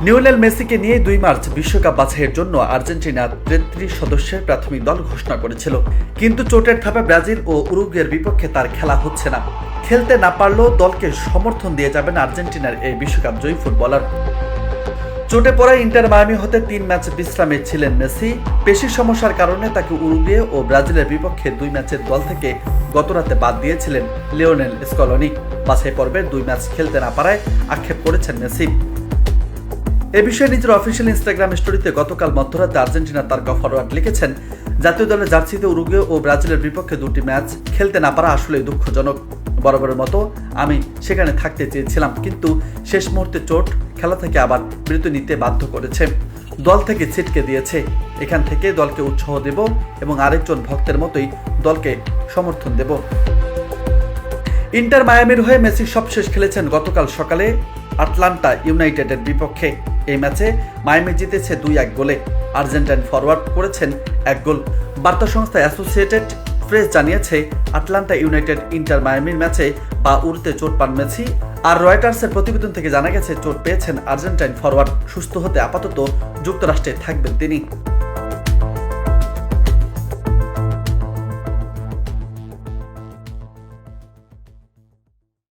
Lionel মেসিকে নিয়ে 2 March বিশ্বকাপ বাছাইয়ের জন্য আর্জেন্টিনা 33 সদস্যের প্রাথমিক দল ঘোষণা করেছিল, কিন্তু চোটের ধাপে ব্রাজিল ও উরুগুয়ের বিপক্ষে তার খেলা হচ্ছে না। খেলতে না পারলেও দলকে সমর্থন দিয়ে যাবেন আর্জেন্টিনার এই বিশ্বকাপ জয়ী ফুটবলার। চোটে পড়া ইন্টার মায়ামি হতে 3 ম্যাচ বিশ্রামে ছিলেন মেসি। পেশির সমস্যার কারণে তাকে উরুগুয়ে ও ব্রাজিলের বিপক্ষে 2 ম্যাচের দল থেকে গতরাতে বাদ দিয়েছিলেন লিওনেল স্কলনি। বাছাই পর্বের 2 ম্যাচ খেলতে না পারায় আক্ষেপ করেছেন মেসি। এ বিষয়ে নিজের অফিসিয়াল ইনস্টাগ্রাম স্টোরিতে গতকাল মধ্যরাতে আর্জেন্টিনার তারকা ফরোয়ার্ড লিখেছেন, জাতীয় দলের জার্সিতে উরুগুয়ে ও ব্রাজিলের বিপক্ষে 2টি ম্যাচ খেলতে না পারা আসলেই দুঃখজনক। বরাবরের মতো আমি সেখানে থাকতে চেয়েছিলাম, কিন্তু শেষ মুহূর্তে চোট খেলা থেকে আবার বিরতি নিতে বাধ্য করেছে। দল থেকে ছিটকে দিয়েছে। এখান থেকে দলকে উৎসাহ দেব এবং আরেকজন ভক্তের মতোই দলকে সমর্থন দেব। ইন্টার মায়ামির হয়ে মেসি সবশেষ খেলেছেন গতকাল সকালে আটলান্টা ইউনাইটেডের বিপক্ষে। এই ম্যাচে মায়ামি জিতেছে 2-1 গোলে। আর্জেন্টাইন ফরওয়ার্ড করেছেন 1 গোল। বার্তা সংস্থা অ্যাসোসিয়েটেড প্রেস জানিয়েছে, আটলান্টা ইউনাইটেড ইন্টার মায়ামির ম্যাচে পা উড়তে চোট পান মেসি। আর রয়টার্সের প্রতিবেদন থেকে জানা গেছে, চোট পেয়েছেন আর্জেন্টাইন ফরওয়ার্ড। সুস্থ হতে আপাতত যুক্তরাষ্ট্রে থাকবেন তিনি।